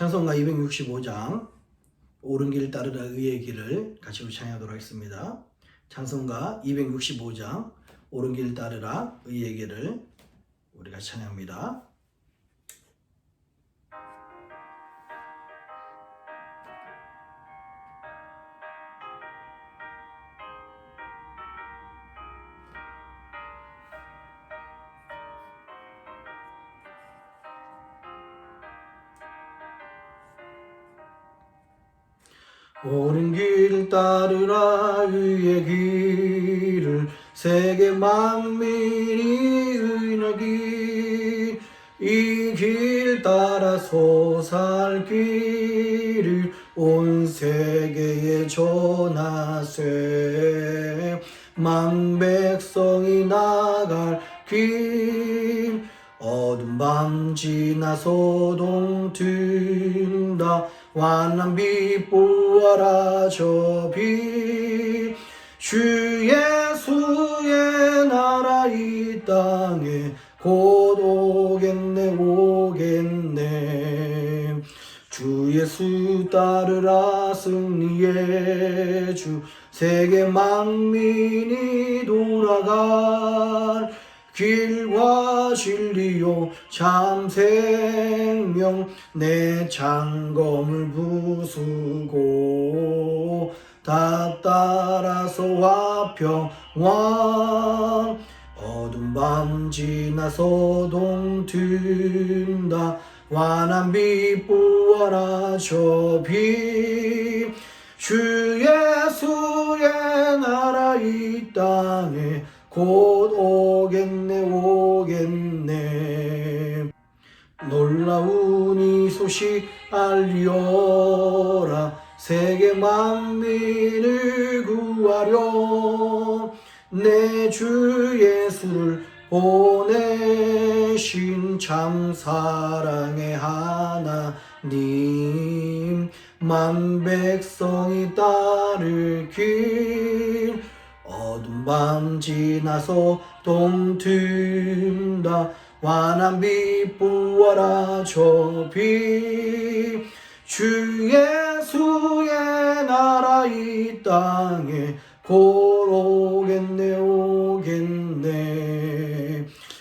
찬송가 265장 옳은 길 따르라 의의 길을 같이 우리 찬양하도록 하겠습니다. 찬송가 265장 옳은 길 따르라 의의 길을 우리가 찬양합니다. 옳은 길 따르라 의의 길을 세계 만민이 의의 길, 이 길 따라서 살 길을 온 세계에 전하세. 만 백성이 나갈 길, 어두운 밤 지나서 동튼다. 환난 빛 보아라 저 빛, 주 예수의 나라 이 땅에 곧 오겠네. 주 예수 따르라 승리의 주, 세계 만민이 돌아갈 길과 진리요 참 생명, 내 창검을 부수고 다 따라서 화평왕, 어두운 밤 지나서 동튼다. 환한 빛 보아라 저 빛, 주 예수의 나라 이 땅에 곧 오겠네. 놀라운 이 소식 알리어라. 세계 만민을 구하려 내 주 예수를 보내신 참 사랑의 하나님, 만 백성이 따를 길, 어두운 밤 지나서 동튼다. 환한 빛 보아라 저 빛, 주 예수의 나라 이 땅에 곧 오겠네.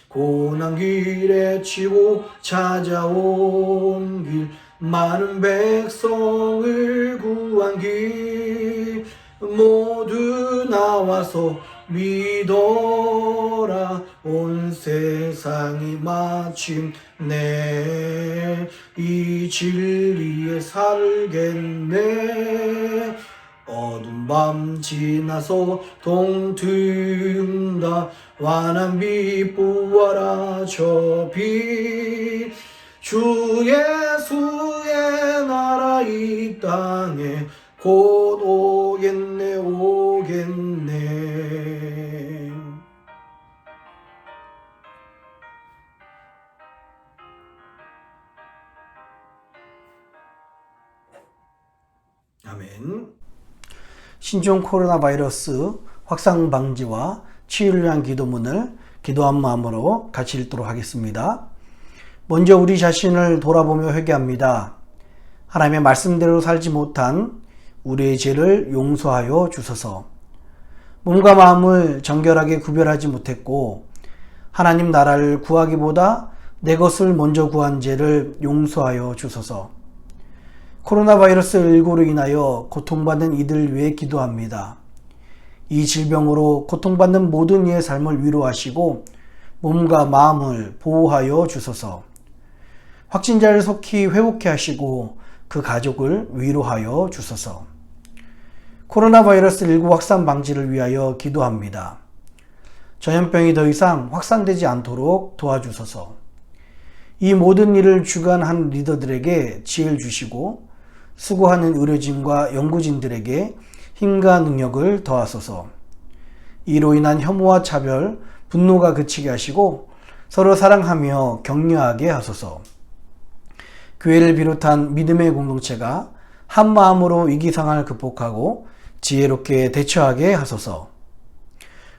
고난 길에 치고 찾아온 길, 많은 백성을 구한 길, 모두 나와서 믿어라. 온 세상이 마침내 이 진리에 살겠네. 어두운 밤 지나서 동튼다. 환한 빛 보아라 저 빛, 주 예수의 나라 이 땅에 곧 오겠네. 아멘. 신종 코로나 바이러스 확산 방지와 치유를 위한 기도문을 기도한 마음으로 같이 읽도록 하겠습니다. 먼저 우리 자신을 돌아보며 회개합니다. 하나님의 말씀대로 살지 못한 우리의 죄를 용서하여 주소서. 몸과 마음을 정결하게 구별하지 못했고 하나님 나라를 구하기보다 내 것을 먼저 구한 죄를 용서하여 주소서. 코로나 바이러스 19로 인하여 고통받는 이들을 위해 기도합니다. 이 질병으로 고통받는 모든 이의 삶을 위로하시고 몸과 마음을 보호하여 주소서. 확진자를 속히 회복케 하시고 그 가족을 위로하여 주소서. 코로나 바이러스 19 확산 방지를 위하여 기도합니다. 전염병이 더 이상 확산되지 않도록 도와주소서. 이 모든 일을 주관한 리더들에게 지혜를 주시고 수고하는 의료진과 연구진들에게 힘과 능력을 더하소서. 이로 인한 혐오와 차별, 분노가 그치게 하시고 서로 사랑하며 격려하게 하소서. 교회를 비롯한 믿음의 공동체가 한 마음으로 위기 상황을 극복하고 지혜롭게 대처하게 하소서.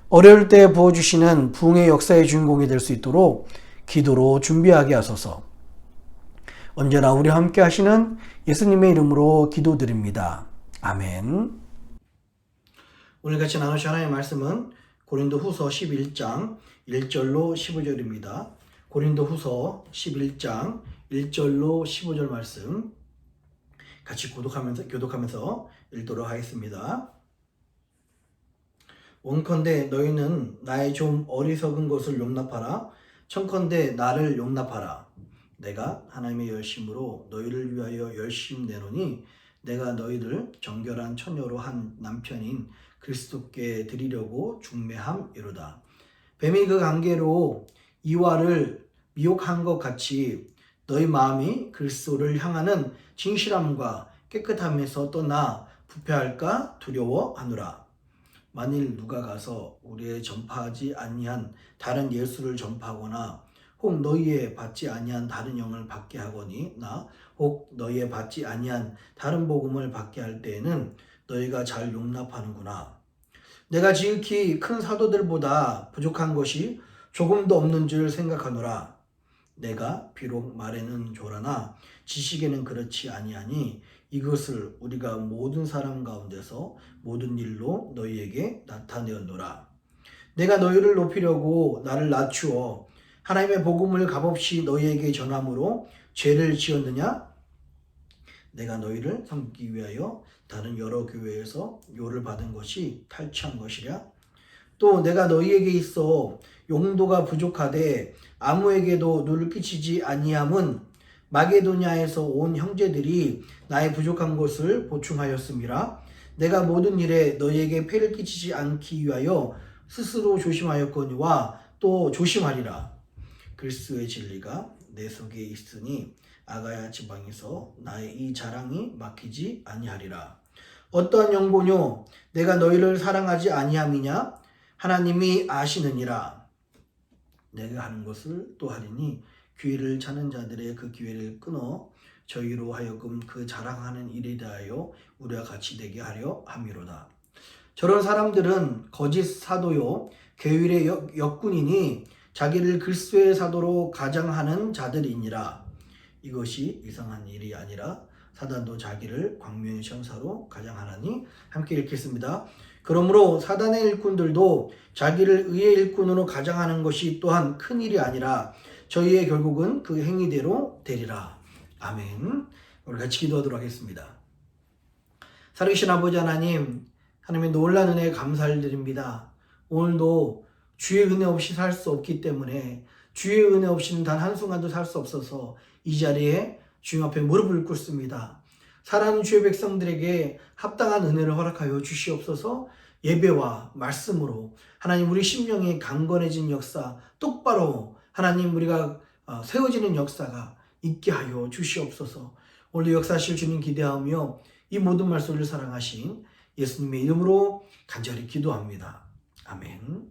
어려울 때 부어주시는 부흥의 역사의 주인공이 될 수 있도록 기도로 준비하게 하소서. 언제나 우리와 함께 하시는 예수님의 이름으로 기도드립니다. 아멘. 오늘 같이 나누실 하나님의 말씀은 고린도후서 11장 1절로 15절입니다. 고린도후서 11장 1절로 15절 말씀 같이 교독하면서 읽도록 하겠습니다. 원컨대 너희는 나의 좀 어리석은 것을 용납하라. 청컨대 나를 용납하라. 내가 하나님의 열심으로 너희를 위하여 열심 내노니 내가 너희를 정결한 처녀로 한 남편인 그리스도께 드리려고 중매함이로다. 뱀이 그 관계로 이와를 미혹한 것 같이 너희 마음이 그리스도를 향하는 진실함과 깨끗함에서 떠나 부패할까 두려워하노라. 만일 누가 가서 우리의 전파하지 아니한 다른 예수를 전파하거나 혹 너희의 받지 아니한 다른 영을 받게 하거니 혹 너희의 받지 아니한 다른 복음을 받게 할 때에는 너희가 잘 용납하는구나. 내가 지극히 큰 사도들보다 부족한 것이 조금도 없는 줄 생각하노라. 내가 비록 말에는 조라나 지식에는 그렇지 아니하니 이것을 우리가 모든 사람 가운데서 모든 일로 너희에게 나타내었노라. 내가 너희를 높이려고 나를 낮추어 하나님의 복음을 값없이 너희에게 전함으로 죄를 지었느냐? 내가 너희를 섬기기 위하여 다른 여러 교회에서 요를 받은 것이 탈취한 것이랴? 또 내가 너희에게 있어 용도가 부족하되 아무에게도 누를 끼치지 아니함은 마게도냐에서 온 형제들이 나의 부족한 것을 보충하였음이라. 내가 모든 일에 너희에게 폐를 끼치지 않기 위하여 스스로 조심하였거니와 또 조심하리라. 그리스도의 진리가 내 속에 있으니 아가야 지방에서 나의 이 자랑이 막히지 아니하리라. 어떠한 영보뇨? 내가 너희를 사랑하지 아니함이냐? 하나님이 아시느니라. 내가 하는 것을 또 하리니 기회를 찾는 자들의 그 기회를 끊어 저희로 하여금 그 자랑하는 일에 대하여 우리와 같이 되게 하려 함이로다. 저런 사람들은 거짓 사도요 계율의 역군이니 자기를 그리스도의 사도로 가장하는 자들이니라. 이것이 이상한 일이 아니라 사단도 자기를 광명의 천사로 가장하나니. 함께 읽겠습니다. 그러므로 사단의 일꾼들도 자기를 의의 일꾼으로 가장하는 것이 또한 큰 일이 아니라 저희의 결국은 그 행위대로 되리라. 아멘. 우리 같이 기도하도록 하겠습니다. 살아계신 아버지 하나님, 하나님의 놀라운 은혜에 감사를 드립니다. 오늘도 주의 은혜 없이 살 수 없기 때문에 주의 은혜 없이는 단 한순간도 살 수 없어서 이 자리에 주님 앞에 무릎을 꿇습니다. 사랑하는 주의 백성들에게 합당한 은혜를 허락하여 주시옵소서. 예배와 말씀으로 하나님 우리 심령이 강건해진 역사, 똑바로 하나님 우리가 세워지는 역사가 있게 하여 주시옵소서. 오늘 역사하실 주님 기대하며 이 모든 말씀을 사랑하신 예수님의 이름으로 간절히 기도합니다. 아멘.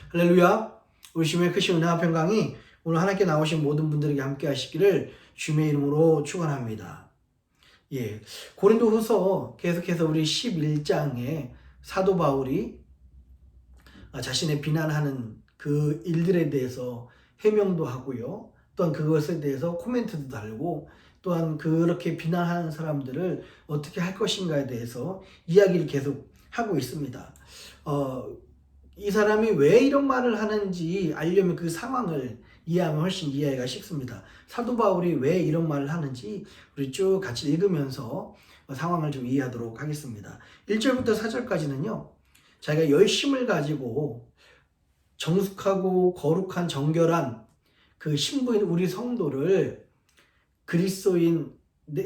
할렐루야. 우리 주님의 크신 은혜와 평강이 오늘 하나님께 나오신 모든 분들에게 함께 하시기를 주님의 이름으로 축원합니다. 고린도후서 계속해서 우리 11장에 사도 바울이 자신의 비난하는 그 일들에 대해서 해명도 하고요. 또한 그것에 대해서 코멘트도 달고 또한 그렇게 비난하는 사람들을 어떻게 할 것인가에 대해서 이야기를 계속 하고 있습니다. 이 사람이 왜 이런 말을 하는지 알려면 그 상황을 이해하면 훨씬 이해가 쉽습니다. 사도 바울이 왜 이런 말을 하는지 우리 쭉 같이 읽으면서 상황을 좀 이해하도록 하겠습니다. 1절부터 4절까지는요. 자기가 열심을 가지고 정숙하고 거룩한 정결한 그 신부인 우리 성도를 그리스도인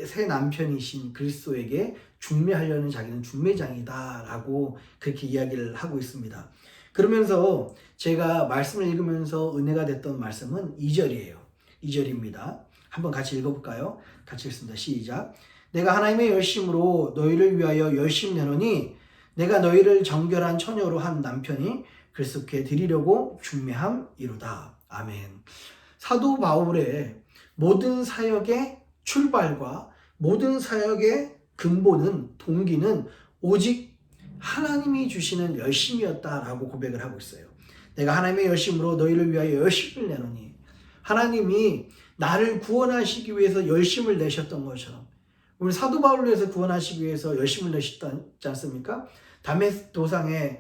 새 남편이신 그리스도에게 중매하려는 자기는 중매장이다라고 그렇게 이야기를 하고 있습니다. 그러면서 제가 말씀을 읽으면서 은혜가 됐던 말씀은 2절이에요. 2절입니다. 한번 같이 읽어볼까요? 같이 읽습니다. 시작. 내가 하나님의 열심으로 너희를 위하여 열심 내노니 내가 너희를 정결한 처녀로 한 남편이 그리스도께 드리려고 중매함이로다. 아멘. 사도 바울의 모든 사역의 출발과 모든 사역의 근본은 동기는 오직 하나님이 주시는 열심이었다라고 고백을 하고 있어요. 내가 하나님의 열심으로 너희를 위하여 열심을 내노니 하나님이 나를 구원하시기 위해서 열심을 내셨던 것처럼 우리 사도 바울을 위해서 구원하시기 위해서 열심을 내셨지 않습니까? 다메섹 도상에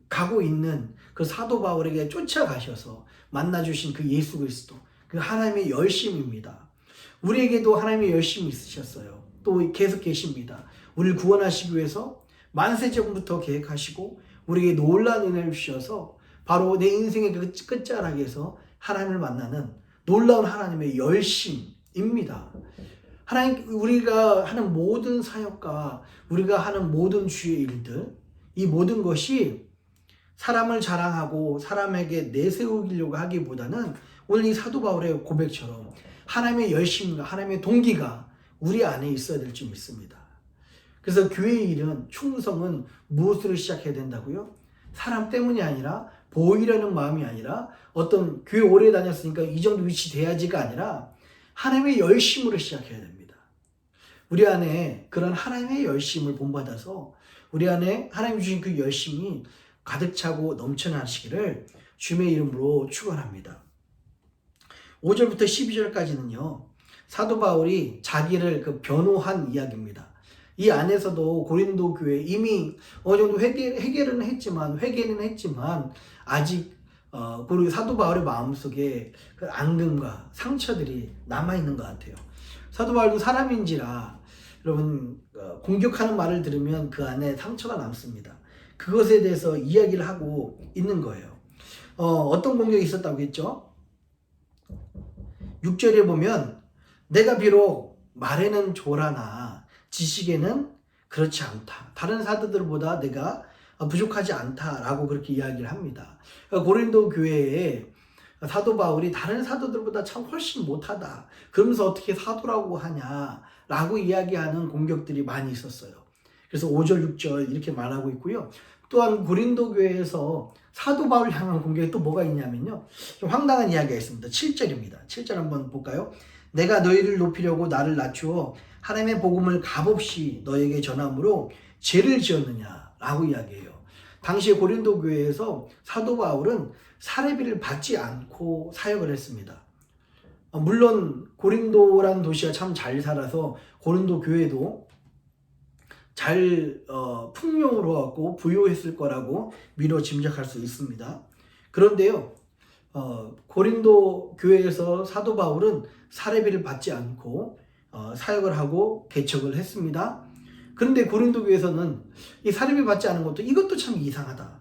가고 있는 그 사도 바울에게 쫓아가셔서 만나주신 그 예수 그리스도, 그 하나님의 열심입니다. 우리에게도 하나님의 열심이 있으셨어요. 또 계속 계십니다. 우리를 구원하시기 위해서 만세전부터 계획하시고 우리에게 놀라운 은혜를 주셔서 바로 내 인생의 그 끝자락에서 하나님을 만나는 놀라운 하나님의 열심입니다. 하나님, 우리가 하는 모든 사역과 우리가 하는 모든 주의 일들, 이 모든 것이 사람을 자랑하고 사람에게 내세우려고 하기보다는 오늘 이 사도 바울의 고백처럼 하나님의 열심과 하나님의 동기가 우리 안에 있어야 될 줄 믿습니다. 그래서 교회의 일은, 충성은 무엇으로 시작해야 된다고요? 사람 때문이 아니라, 보이려는 마음이 아니라, 어떤 교회 오래 다녔으니까 이 정도 위치 돼야지가 아니라 하나님의 열심으로 시작해야 됩니다. 우리 안에 그런 하나님의 열심을 본받아서 우리 안에 하나님 주신 그 열심이 가득 차고 넘쳐나시기를 주님의 이름으로 축원합니다. 5절부터 12절까지는요. 사도 바울이 자기를 변호한 이야기입니다. 이 안에서도 고린도 교회 이미 어느 정도 회개는 했지만 아직 우리 사도 바울의 마음속에 그 앙금과 상처들이 남아있는 것 같아요. 사도 바울도 사람인지라 여러분 공격하는 말을 들으면 그 안에 상처가 남습니다. 그것에 대해서 이야기를 하고 있는 거예요. 어떤 공격이 있었다고 했죠? 6절에 보면 내가 비록 말에는 조라나 지식에는 그렇지 않다. 다른 사도들보다 내가 부족하지 않다라고 그렇게 이야기를 합니다. 고린도 교회에 사도 바울이 다른 사도들보다 참 훨씬 못하다. 그러면서 어떻게 사도라고 하냐라고 이야기하는 공격들이 많이 있었어요. 그래서 5절, 6절 이렇게 말하고 있고요. 또한 고린도 교회에서 사도 바울 향한 공격이 또 뭐가 있냐면요. 좀 황당한 이야기가 있습니다. 7절입니다. 7절 한번 볼까요? 내가 너희를 높이려고 나를 낮추어 하나님의 복음을 값없이 너에게 전함으로 죄를 지었느냐라고 이야기해요. 당시에 고린도 교회에서 사도 바울은 사례비를 받지 않고 사역을 했습니다. 물론 고린도라는 도시가 참 잘 살아서 고린도 교회도 잘 풍요로웠고 부유했을 거라고 미뤄 짐작할 수 있습니다. 그런데요, 고린도 교회에서 사도 바울은 사례비를 받지 않고 사역을 하고 개척을 했습니다. 그런데 고린도 교회에서는 이 사례비 받지 않은 것도 이것도 참 이상하다.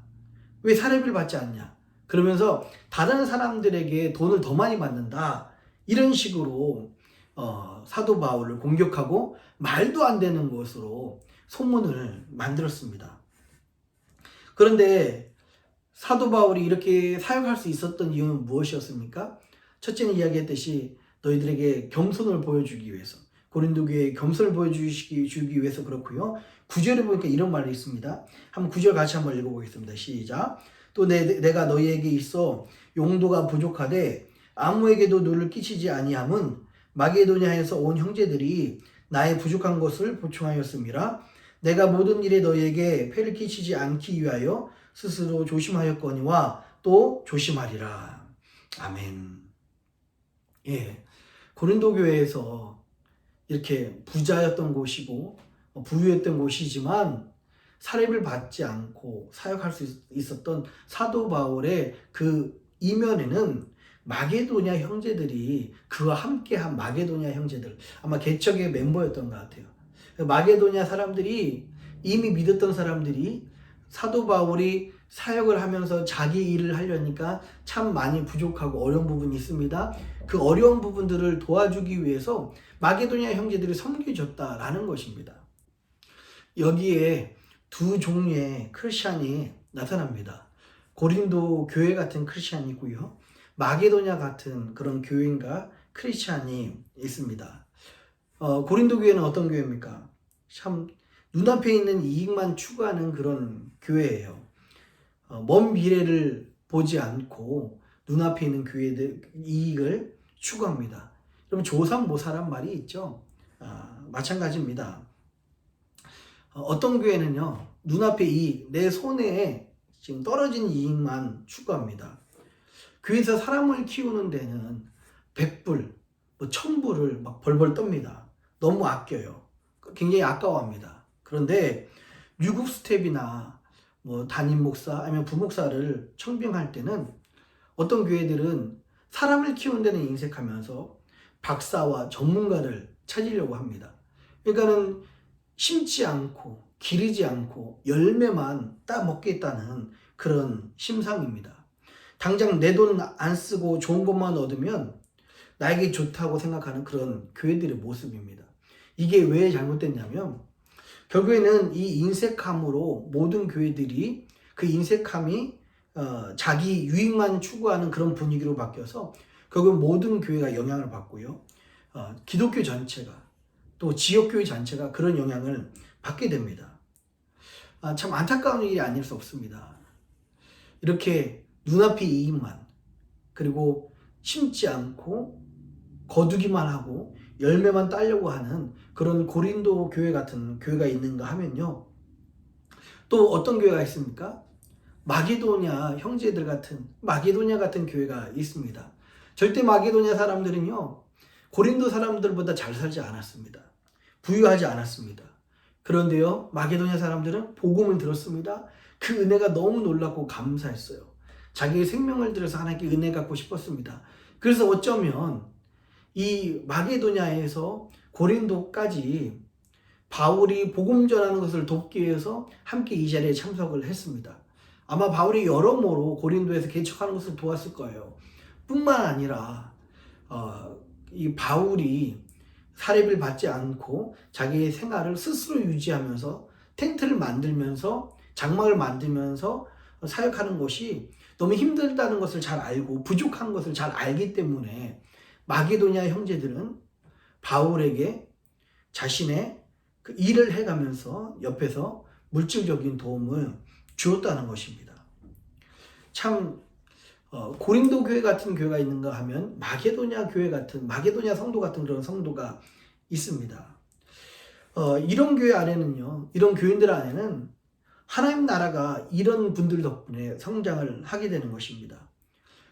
왜 사례비를 받지 않냐? 그러면서 다른 사람들에게 돈을 더 많이 받는다. 이런 식으로 사도 바울을 공격하고 말도 안 되는 것으로 소문을 만들었습니다. 그런데 사도 바울이 이렇게 사역할 수 있었던 이유는 무엇이었습니까? 첫째는 이야기했듯이 너희들에게 겸손을 보여주기 위해서, 고린도 교회에 겸손을 보여주기 위해서 그렇고요. 9절에 보니까 이런 말이 있습니다. 한번 9절 같이 한번 읽어보겠습니다. 시작. 또 내가 너희에게 있어 용도가 부족하되 아무에게도 누를 끼치지 아니함은 마게도냐에서 온 형제들이 나의 부족한 것을 보충하였음이라. 내가 모든 일에 너희에게 폐를 끼치지 않기 위하여 스스로 조심하였거니와 또 조심하리라. 아멘. 예, 고린도 교회에서 이렇게 부자였던 곳이고 부유했던 곳이지만 사례비를 받지 않고 사역할 수 있었던 사도 바울의 그 이면에는 마게도냐 형제들이 그와 함께한 마게도냐 형제들, 아마 개척의 멤버였던 것 같아요. 마게도냐 사람들이, 이미 믿었던 사람들이 사도 바울이 사역을 하면서 자기 일을 하려니까 참 많이 부족하고 어려운 부분이 있습니다. 그 어려운 부분들을 도와주기 위해서 마게도냐 형제들이 섬겨줬다라는 것입니다. 여기에 두 종류의 크리스찬이 나타납니다. 고린도 교회 같은 크리스찬이 있고요. 마게도냐 같은 그런 교인과 크리스찬이 있습니다. 고린도 교회는 어떤 교회입니까? 참 눈앞에 있는 이익만 추구하는 그런 교회예요. 먼 미래를 보지 않고 눈앞에 있는 교회들 이익을 추구합니다. 그럼 조삼모사란 말이 있죠. 마찬가지입니다. 어떤 교회는요, 눈앞의 이익, 내 손에 지금 떨어진 이익만 추구합니다. 교회에서 사람을 키우는 데는 100불, 뭐 천불을 막 벌벌 떱니다. 너무 아껴요. 굉장히 아까워합니다. 그런데 유급 스텝이나 뭐 담임 목사 아니면 부목사를 청빙할 때는 어떤 교회들은 사람을 키우는 데는 인색하면서 박사와 전문가를 찾으려고 합니다. 그러니까는 심지 않고 기르지 않고 열매만 따 먹겠다는 그런 심상입니다. 당장 내 돈 안 쓰고 좋은 것만 얻으면 나에게 좋다고 생각하는 그런 교회들의 모습입니다. 이게 왜 잘못됐냐면 결국에는 이 인색함으로 모든 교회들이 그 인색함이 자기 유익만 추구하는 그런 분위기로 바뀌어서 결국 모든 교회가 영향을 받고요. 기독교 전체가 또 지역교회 전체가 그런 영향을 받게 됩니다. 참 안타까운 일이 아닐 수 없습니다. 이렇게 눈앞의 이익만 그리고 심지 않고 거두기만 하고 열매만 따려고 하는 그런 고린도 교회 같은 교회가 있는가 하면요. 또 어떤 교회가 있습니까? 마게도냐 형제들 같은 마게도냐 같은 교회가 있습니다. 절대 마게도냐 사람들은요. 고린도 사람들보다 잘 살지 않았습니다. 부유하지 않았습니다. 그런데요. 마게도냐 사람들은 복음을 들었습니다. 그 은혜가 너무 놀랍고 감사했어요. 자기의 생명을 들여서 하나님께 은혜 갖고 싶었습니다. 그래서 어쩌면 이 마게도냐에서 고린도까지 바울이 복음 전하는 것을 돕기 위해서 함께 이 자리에 참석을 했습니다. 아마 바울이 여러모로 고린도에서 개척하는 것을 도왔을 거예요. 뿐만 아니라 이 바울이 사례비를 받지 않고 자기의 생활을 스스로 유지하면서 텐트를 만들면서 장막을 만들면서 사역하는 것이 너무 힘들다는 것을 잘 알고 부족한 것을 잘 알기 때문에 마게도냐 형제들은 바울에게 자신의 그 일을 해가면서 옆에서 물질적인 도움을 주었다는 것입니다. 참 고린도 교회 같은 교회가 있는가 하면 마게도냐 교회 같은 마게도냐 성도 같은 그런 성도가 있습니다. 이런 교회 안에는요, 이런 교인들 안에는 하나님 나라가 이런 분들 덕분에 성장을 하게 되는 것입니다.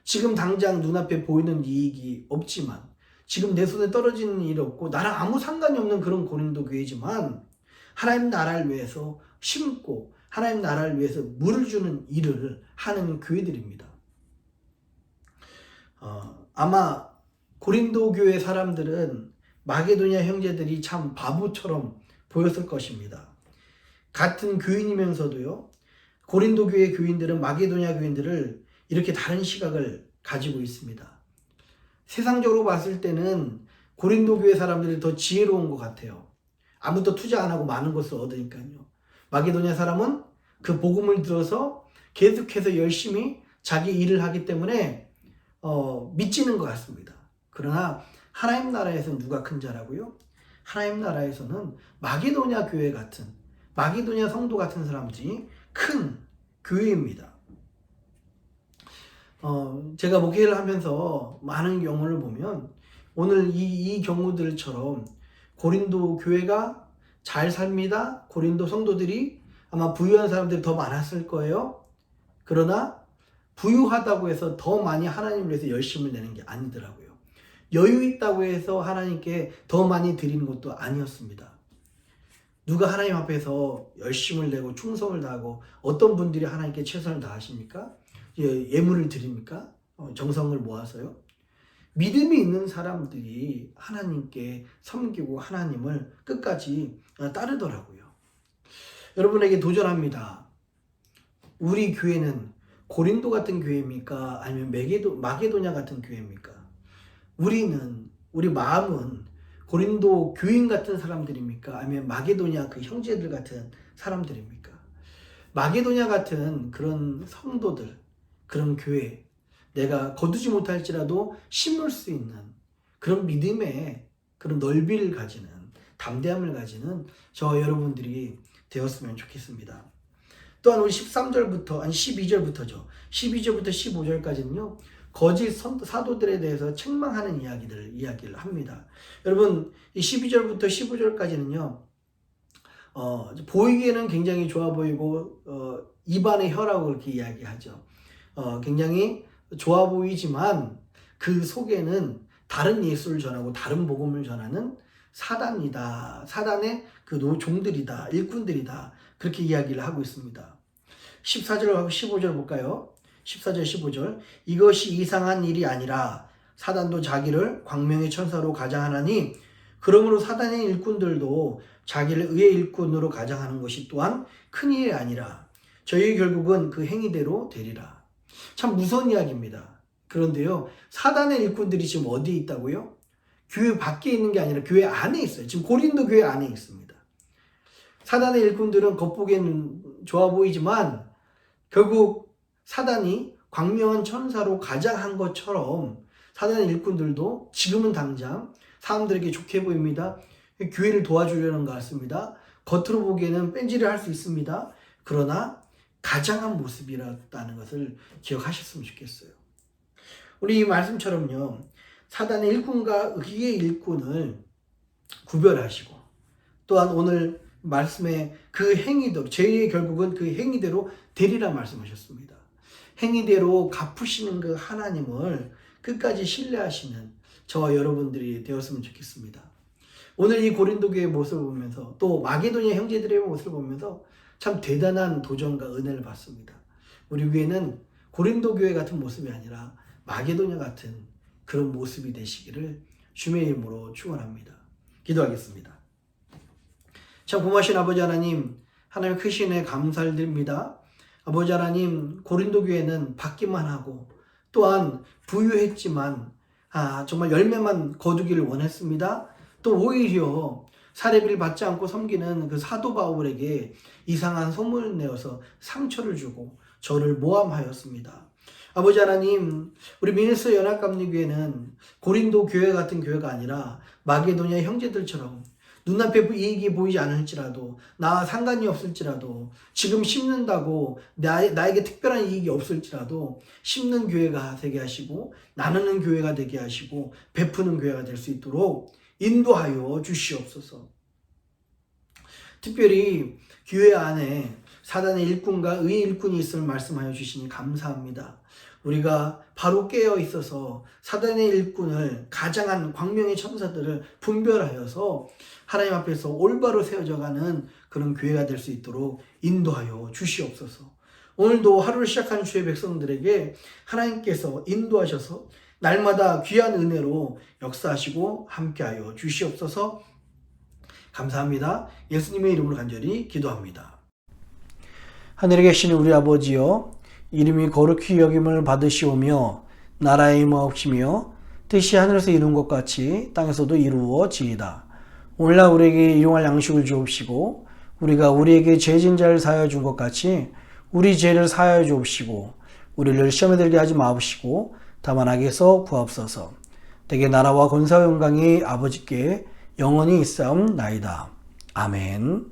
지금 당장 눈앞에 보이는 이익이 없지만 지금 내 손에 떨어지는 일이 없고 나랑 아무 상관이 없는 그런 고린도 교회지만 하나님 나라를 위해서 심고 하나님 나라를 위해서 물을 주는 일을 하는 교회들입니다. 아마 고린도 교회 사람들은 마게도냐 형제들이 참 바보처럼 보였을 것입니다. 같은 교인이면서도요, 고린도 교회 교인들은 마게도냐 교인들을 이렇게 다른 시각을 가지고 있습니다. 세상적으로 봤을 때는 고린도 교회 사람들이 더 지혜로운 것 같아요. 아무도 투자 안 하고 많은 것을 얻으니까요. 마게도냐 사람은 그 복음을 들어서 계속해서 열심히 자기 일을 하기 때문에 믿지는 것 같습니다. 그러나 하나님 나라에서는 누가 큰 자라고요? 하나님 나라에서는 마게도냐 교회 같은 마게도냐 성도 같은 사람들이 큰 교회입니다. 제가 목회를 하면서 많은 경우를 보면 오늘 이 경우들처럼 고린도 교회가 잘 삽니다. 고린도 성도들이 아마 부유한 사람들이 더 많았을 거예요. 그러나 부유하다고 해서 더 많이 하나님을 위해서 열심을 내는 게 아니더라고요. 여유 있다고 해서 하나님께 더 많이 드리는 것도 아니었습니다. 누가 하나님 앞에서 열심을 내고 충성을 다하고 어떤 분들이 하나님께 최선을 다하십니까? 예물을 드립니까? 정성을 모아서요? 믿음이 있는 사람들이 하나님께 섬기고 하나님을 끝까지 따르더라고요. 여러분에게 도전합니다. 우리 교회는 고린도 같은 교회입니까? 아니면 마게도냐 같은 교회입니까? 우리 마음은 고린도 교인 같은 사람들입니까? 아니면 마게도냐 그 형제들 같은 사람들입니까? 마게도냐 같은 그런 성도들, 그런 교회, 내가 거두지 못할지라도 심을 수 있는 그런 믿음의 그런 넓이를 가지는, 담대함을 가지는 저 여러분들이 되었으면 좋겠습니다. 또한 우리 13절부터, 아니 12절부터죠. 12절부터 15절까지는요. 거짓 사도들에 대해서 책망하는 이야기를 합니다. 여러분, 이 12절부터 15절까지는요. 보이기에는 굉장히 좋아 보이고 입안의 혀라고 그렇게 이야기하죠. 굉장히 좋아 보이지만 그 속에는 다른 예수를 전하고 다른 복음을 전하는 사단이다. 사단의 그 종들이다. 일꾼들이다. 그렇게 이야기를 하고 있습니다. 14절하고 15절 볼까요? 14절 15절 이것이 이상한 일이 아니라 사단도 자기를 광명의 천사로 가장하나니 그러므로 사단의 일꾼들도 자기를 의의 일꾼으로 가장하는 것이 또한 큰 일이 아니라 저희 결국은 그 행위대로 되리라. 참 무서운 이야기입니다. 그런데요, 사단의 일꾼들이 지금 어디에 있다고요? 교회 밖에 있는 게 아니라 교회 안에 있어요. 지금 고린도 교회 안에 있습니다. 사단의 일꾼들은 겉보기에는 좋아 보이지만 결국 사단이 광명한 천사로 가장한 것처럼 사단의 일꾼들도 지금은 당장 사람들에게 좋게 보입니다. 교회를 도와주려는 것 같습니다. 겉으로 보기에는 뺀질을 할 수 있습니다. 그러나 가장한 모습이었다는 것을 기억하셨으면 좋겠어요. 우리 이 말씀처럼요, 사단의 일꾼과 의의 일꾼을 구별하시고 또한 오늘 말씀의 그 행위대로, 죄의 결국은 그 행위대로 되리라 말씀하셨습니다. 행위대로 갚으시는 그 하나님을 끝까지 신뢰하시는 저와 여러분들이 되었으면 좋겠습니다. 오늘 이 고린도 교회의 모습을 보면서 또 마게도냐 형제들의 모습을 보면서 참 대단한 도전과 은혜를 받습니다. 우리 교회는 고린도 교회 같은 모습이 아니라 마게도냐 같은 그런 모습이 되시기를 주의 이름으로 축원합니다. 기도하겠습니다. 참 고마우신 아버지 하나님, 하나님 크신 은혜 감사를 드립니다. 아버지 하나님, 고린도 교회는 받기만 하고 또한 부유했지만 정말 열매만 거두기를 원했습니다. 또 오히려 사례비를 받지 않고 섬기는 그 사도 바울에게 이상한 소문을 내어서 상처를 주고 저를 모함하였습니다. 아버지 하나님, 우리 미네소타 연합감리교회는 고린도 교회 같은 교회가 아니라 마게도냐 형제들처럼 눈앞에 이익이 보이지 않을지라도 나와 상관이 없을지라도 지금 심는다고 나에게 특별한 이익이 없을지라도 심는 교회가 되게 하시고 나누는 교회가 되게 하시고 베푸는 교회가 될 수 있도록 인도하여 주시옵소서. 특별히 교회 안에 사단의 일꾼과 의의 일꾼이 있음을 말씀하여 주시니 감사합니다. 우리가 바로 깨어 있어서 사단의 일꾼을 가장한 광명의 천사들을 분별하여서 하나님 앞에서 올바로 세워져가는 그런 교회가 될 수 있도록 인도하여 주시옵소서. 오늘도 하루를 시작하는 주의 백성들에게 하나님께서 인도하셔서 날마다 귀한 은혜로 역사하시고 함께하여 주시옵소서. 감사합니다. 예수님의 이름으로 간절히 기도합니다. 하늘에 계시는 우리 아버지여, 이름이 거룩히 여김을 받으시오며 나라의 임하옵시며 뜻이 하늘에서 이룬 것 같이 땅에서도 이루어지이다. 오늘날 우리에게 일용할 양식을 주옵시고 우리가 우리에게 죄진 자를 사하여 준 것 같이 우리 죄를 사하여 주옵시고 우리를 시험에 들게 하지 마옵시고 다만 악에서 구하옵소서. 대개 나라와 권세와 영광이 아버지께 영원히 있사옵나이다. 아멘.